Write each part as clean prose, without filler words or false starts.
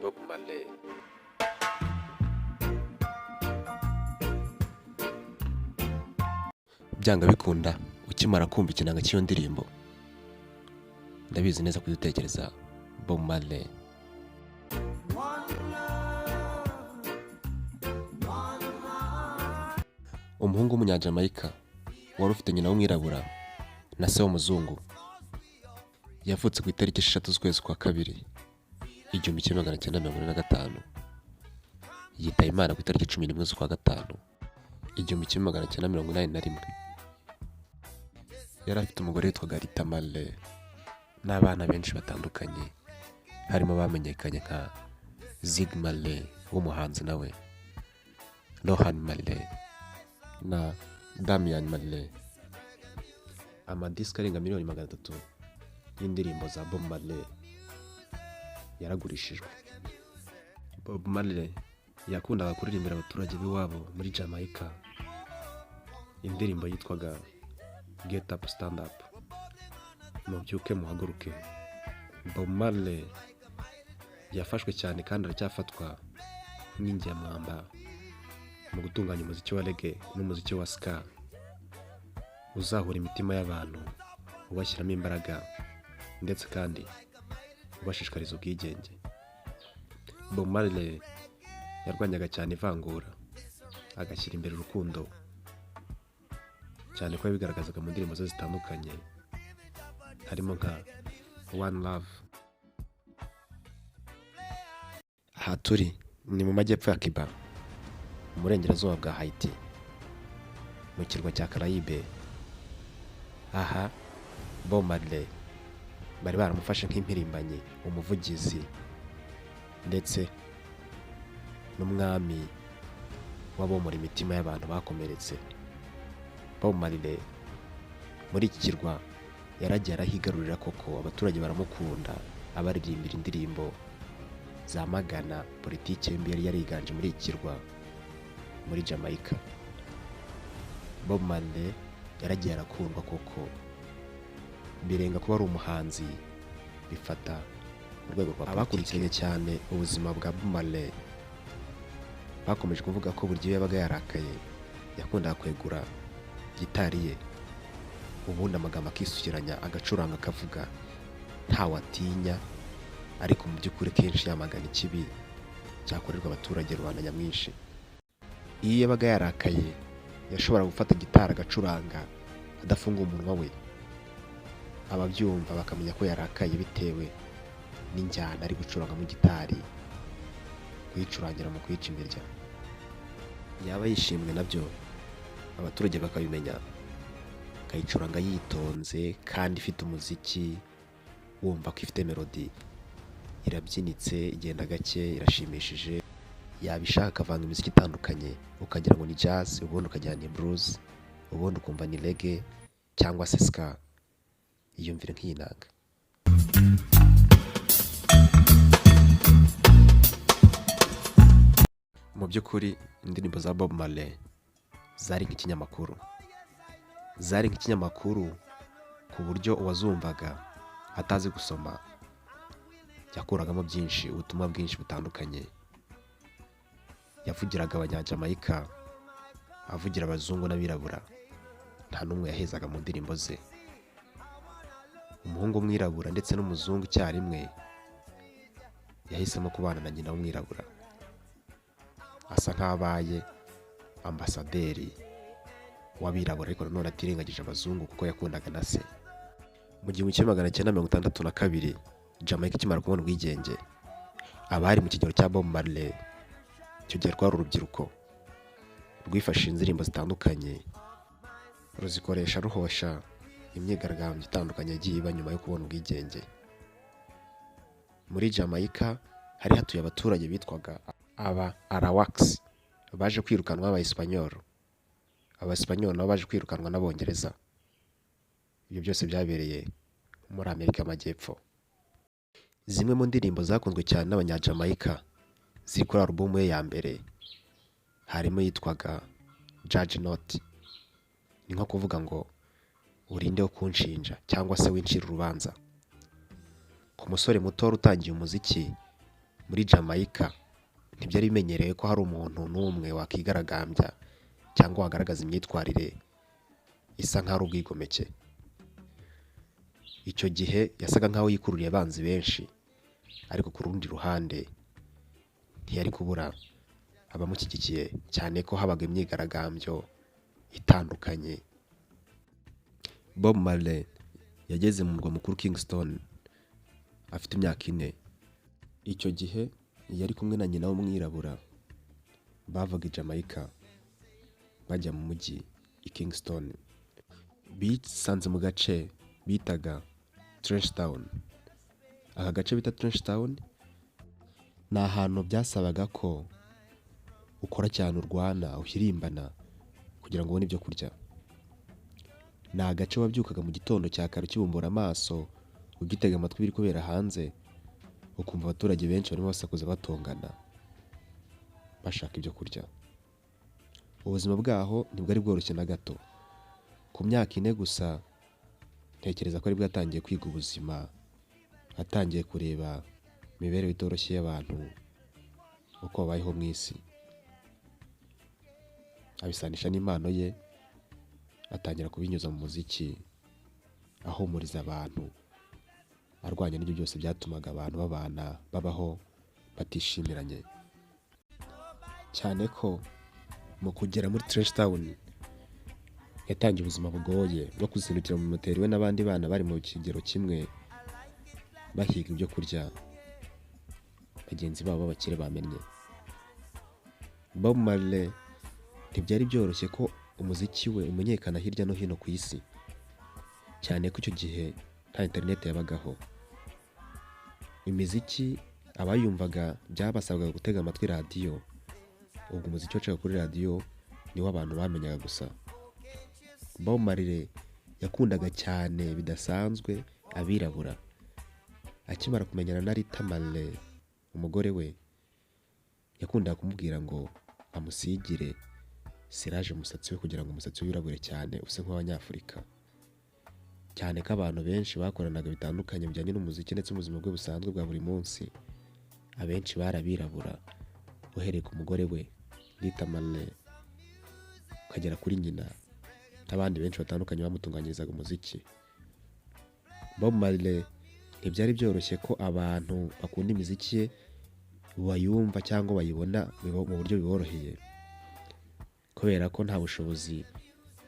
Bob Marley. Byanga bikunda ukimara kumva ikinanga cy'iyo ndirimbo, ndabizi neza kudutekereza Bob Marley. Umuhungu w'umunyajamayika wari ufite nyina w'umwirabura na se w'umuzungu, yavutse ku itariki 6 z'ukwezi kwa kabiri 1945, yitaba Imana ku itariki 11 z'ukwa gatanu 1981. Yari afite umugore witwaga Rita Marley n'abana benshi batandukanye, harimo bamenyekanye nka Zig Marley w'umuhanzi nawe, Lohan Marley na Damian Marley. Amadisike arenga 300,000 y'indirimbo za Bob Marley yaragurishijwe. Bob Marley yakundaga kuririmbira abaturage b'iwabo muri Jamaica indirimbo yitwaga Get Up Stand Up, mubyuke muhaguruke. Bob Marley yafashwe cyane kandi aracyafatwa nk'injyamwamba mu gutunganya umuziki wa reggae n'umuziki wa ska, uzahura imitima y'abantu, ubashyiramo imbaraga ndetse kandi ubashishikariza ubwigenge. Bob Marley yarwanyaga cyane ivangura, agashyira imbere urukundo, cyane ko yabigaragazaga mu ndirimbo ze zitandukanye, harimo nka One Love. Aha turi ni mu majyepfo ya Cuba, mu burengerazuba bwa Haiti, mu kirwa cya Caraïbe. Aha Bob Marley bari baramufashe nk'impirimbanyi, umuvugizi ndetse n'umwami wabomora imitima y'abantu bakomeretse. Bob Marley muri iki kirwa yaragiye arahigarurira koko, abaturage baramukunda, abaririmbira indirimbo zamagana politiki mbi yari yariganje muri iki kirwa muri Jamaica. Bob Marley yaragiye arakundwa koko, birenga kuba ari umuhanzi, bifata urwego rwa abakurikiranye cyane ubuzima bwa Bob Marley. Bakomeje kuvuga ko buri gihe yabaga yarakaye yakundaga kwegura gitari ye, ubundi amagambo akisukiranya, agacuranga, akavuga ntawe atinya, ariko mu by'ukuri kenshi yamagana ikibi cyakorerwa abaturage, rubanda nyamwinshi. Iyo yabaga yarakaye yashobora gufata gitari agacuranga adafunga umunwa we, ababyumva bakamenya ko yarakaye bitewe n'injyana ari gucuranga mu gitari, kuyicurangira mu kwica imirya. Yaba yishimwe nabyo abaturage bakabimenya, akayicuranga yitonze kandi ifite umuziki wumva ko ifite melody, irabyinitse, igenda gake, irashimishije. Yabishaka akavanga imiziki itandukanye, ukagira ngo ni jazz, ubundi ukagira ni blues, ubundi ukumva ni reggae cyangwa se ska. Iyumvire nk'iyinanga. Mu by'ukuri indirimbo za Bob Marley zari nk'ikinyamakuru, ku buryo uwazumvaga atazi gusoma yakuragamo byinshi, ubutumwa bwinshi butandukanye. Yavugiraga abanyajamayika, avugira abazungu n'abirabura, nta n'umwe yahezaga mu ndirimbo ze. Umuhungu w'umwirabura ndetse n'umuzungu icyarimwe, yahisemo kubana na nyina w'umwirabura, asa nk'abaye ambasaderi w'abirabura, ariko nanone atirengagije abazungu kuko yakundaga na se. Mu 1962 Jamaica ikimara kubona ubwigenge, abari mu kigero cya Bob Marley, icyo gihe rwari urubyiruko, rwifashe indirimbo zitandukanye, ruzikoresha ruhosha imyigaragambyo itandukanye yagiye iba nyuma yo kubona ubwigenge. Muri Jamaica hari hatuye abaturage bitwaga aba Arawaks, baje kwirukanwa n'Abaespanyol. Abaespanyol nabo baje kwirukanwa n'Abongereza. Ibyo byose byabereye muri Amerika y'Amajyepfo. Zimwe mu ndirimbo zakunzwe cyane n'Abanyajamaica ziri kuri alubumu ye ya mbere harimo yitwaga Judge Not. Ni nko kuvuga ngo urinde wo kunshinja cyangwa se wincira urubanza. Ku musore muto utangiye umuziki muri Jamaica ntibyari bimenyerewe ko hari umuntu n'umwe wakigaragambya cyangwa wagaragaza imyitwarire isa nk'aho ari ubwigomeke. Icyo gihe yasaga nk'aho yikururiye abanzi benshi, ariko ku rundi ruhande ntiyari kubura abamushyigikiye, cyane ko habaga imyigaragambyo itandukanye. Bob Marley yageze mu murwa mukuru Kingston afite imyaka 4. Icyo gihe yari kumwe na nyina w'umwirabura, bavaga i Jamaica bajya mu mujyi i Kingston. Bisanze mu gace bitaga Trench Town. Aka gace bita Trench Town ni ahantu byasabaga ko ukora cyane, urwana, uhirimbana kugira ngo ubone ibyo kurya. Ni agace wabyukaga mu gitondo cya kare ukibumbura amaso, ugitega amatwi biri kubera hanze, ukumva abaturage benshi barimo basakuza batongana bashaka ibyo kurya. Ubuzima bwaho ntibwari bworoshye na gato. Ku myaka 4 gusa ntekereza ko ari bwatangiye kwiga ubuzima, atangiye kureba imibereho itoroshye y'abantu uko babayeho mu isi, abisanisha n'impano ye, atangira kubinyuza mu muziki, ahumuriza abantu, arwanya n'ibyo byose byatumaga abantu babana babaho batishimiranye. Cyane ko mu kugera muri Trench Town yatangiye ubuzima bugoye bwo kuzindukira mu moteri we n'abandi bana bari mu kigero kimwe, bahiga ibyo kurya bagenzi babo b'abakire bamennye. Bob Marley ntibyari byoroshye ko umuziki we umenyekana hirya no hino ku isi, cyane ko icyo gihe nta internet yabagaho. Imiziki abayumvaga byabasabwaga gutega amatwi radiyo. Ubwo umuziki wacaga kuri radiyo niwo abantu bamenyaga gusa. Bob Marley yakundaga cyane bidasanzwe abirabura. Akimara kumenyana na Rita Marley, umugore we, yakundaga kumubwira ngo amusigire siraje umusatsi we kugira ngo umusatsi we wirabure cyane use nk'abanyafurika. Cyane ko abantu benshi bakoranaga bitandukanye bijyanye n'umuziki ndetse n'ubuzima bwe busanzwe bwa buri munsi, abenshi barabirabura, uhereye ku mugore we Rita Marley ukagera kuri nyina n'abandi benshi batandukanye bamutunganyirizaga umuziki. Bob Marley ntibyari byoroshye ko abantu bakunda imiziki ye bayumva cyangwa bayibona mu buryo biboroheye, kubera ko nta bushobozi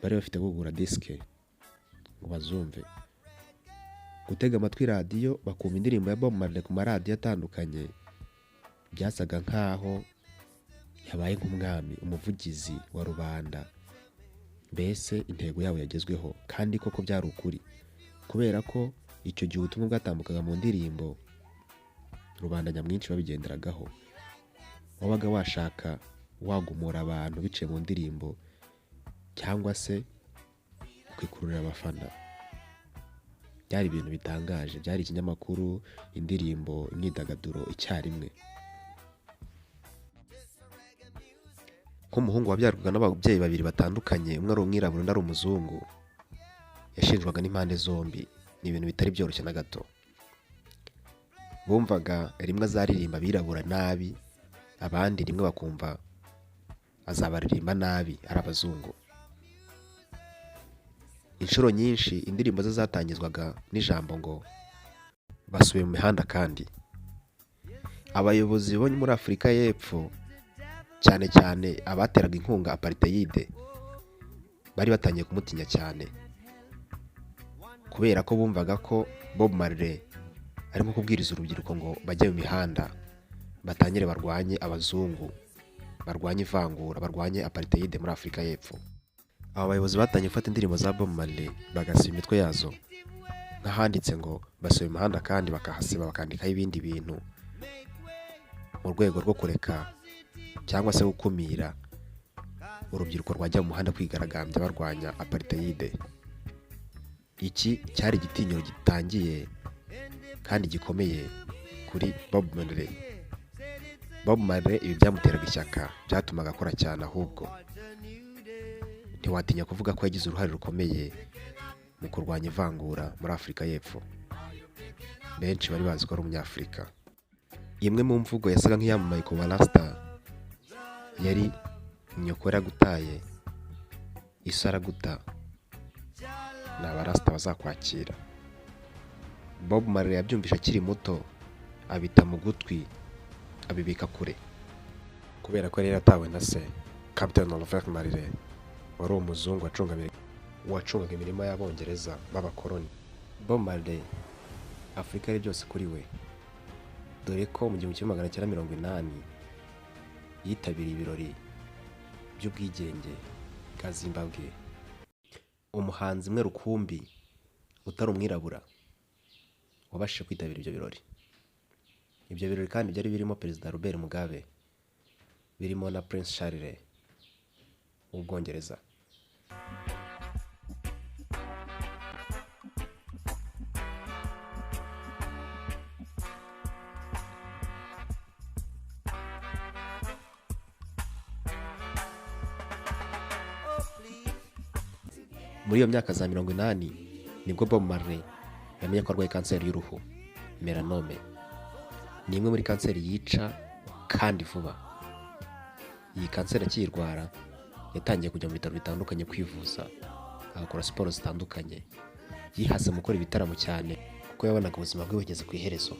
bari bafite bwo kugura disike ngo bazumve. Gutega amatwi radiyo bakumva indirimbo ya Bob Marley ku maradiyo atandukanye byasaga nk'aho yabaye nk'umwami, umuvugizi wa rubanda. Mbese intego yabo yagezweho, kandi koko byari ukuri, kubera ko icyo gihe ubutumwa bwatambukaga mu ndirimbo rubanda nyamwinshi babigenderagaho. Wabaga washaka wagumura abantu biciye mu ndirimbo cyangwa se kwikururira abafana. Byari ibintu bitangaje, byari ikinyamakuru, indirimbo, imyidagaduro icyarimwe. Nk'umuhungu wabyarwaga n'ababyeyi babiri batandukanye, umwe ari umwirabura undi ari umuzungu, yashinjwaga n'impande zombi. Ni ibintu bitari byoroshye na gato. Bumvaga rimwe azaririmba abirabura nabi, abandi rimwe bakumva azabaririmba nabi ari abazungu. Inshuro nyinshi indirimbo ze zatangizwaga n'ijambo ngo basubiye mu mihanda. Kandi abayobozi bo muri Afurika y'Epfo, cyane cyane abateraga inkunga apartheid, bari batangiye kumutinya cyane, kubera ko bumvaga ko Bob Marley arimo kubwiriza urubyiruko ngo bajye mu mihanda batangire barwanye abazungu, barwanye ivangura, barwanye apartheid muri Afurika y'Epfo. Aba bayobozi batangiye gufata indirimbo za Bob Marley bagasiba imitwe yazo nk'ahanditse ngo basubiye mu mihanda, kandi bakahasiba bakandikaho ibindi bintu mu rwego rwo kureka cyangwa se gukumira urubyiruko rwajya mu muhanda kwigaragambya barwanya apartheid. Iki cyari igitinyiro gitangiye kandi gikomeye kuri Bob Marley. Bob Marley ibi byamuteraga ishyaka, byatumaga akora cyane, ahubwo ntiwatinya kuvuga ko yagize uruhare rukomeye mu kurwanya ivangura muri Afurika y'Epfo. Benshi bari bazi ko ari umunyafurika. imwe mu mvugo yasaga nk'iyamamaye ku barasta yari nyoko yaragutaye isi araguta ni abarasta bazakwakira. Bob Marley yabyumvishe akiri muto abita mu gutwi abibika kure, kubera ko yari yaratawe na se Captain Oliver Marley wari umuzungu wacungaga imirima y'abongereza b'abakoloni. Bob Marley Afurika ari byose kuri we, dore ko mu 1980 yitabiriye ibirori by'ubwigenge bwa Zimbabwe. Umuhanzi umwe rukumbi utari umwirabura wabashije kwitabira ibyo birori. Ibyo birori kandi byari birimo Perezida Robert Mugabe, birimo na Prince Charles w'Ubwongereza. Muri iyo myaka za 80 nibwo Bob Marley yamenye ko arwaye kanseri y'uruhu, melanome. Ni imwe muri kanseri yica kandi vuba. Iyi kanseri akiyirwara yatangiye kujya mu bitaro bitandukanye kwivuza, agakora siporo zitandukanye, yihase mu gukora ibitaramo cyane kuko yabonaga ubuzima bwe bugeze ku iherezo.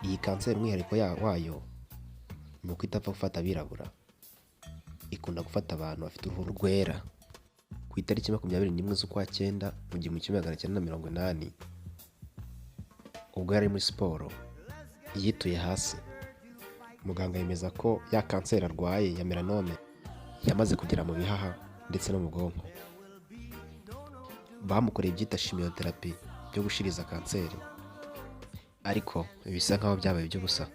Iyi kanseri umwihariko wayo ni uko itapfa gufata abirabura, ikunda gufata abantu bafite uruhu rwera. Ku itariki 21 z'ukwa 9 mu 1980 ubwo yari muri siporo yituye hasi, muganga yemeza ko ya kanseri arwaye ya melanome yamaze kugera mu bihaha ndetse no mu bwonko. Bamukoreye ibyita chimiotherapy byo gushiriza kanseri, ariko bisa nkaho byabaye iby'ubusa.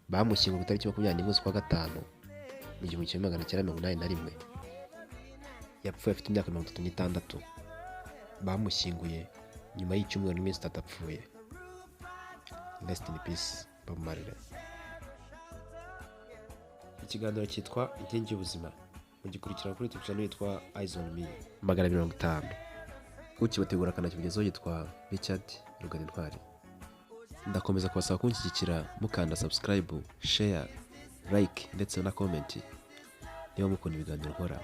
Bamushyinguye ku itariki 21 z'ukwa 5 mu 1981. Yapfuye afite imyaka 36. Bamushyinguye nyuma y'icyumweru n'iminsi 3 apfuye. Rest in peace Bob Marley. Ikiganiro cyitwa Inkingi y'Ubuzima, mugikurikira kuri YouTube channel yitwa Eyes on Me 50. Ukibategura kanakigezaho yitwa Richard Ruganintwari. Ndakomeza kubasaba kunshyigikira mukanda subscribe, share, like ndetse na comment niba mukunda ibiganiro nkora.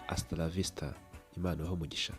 Hasta la vista, Imana ibahe umugisha.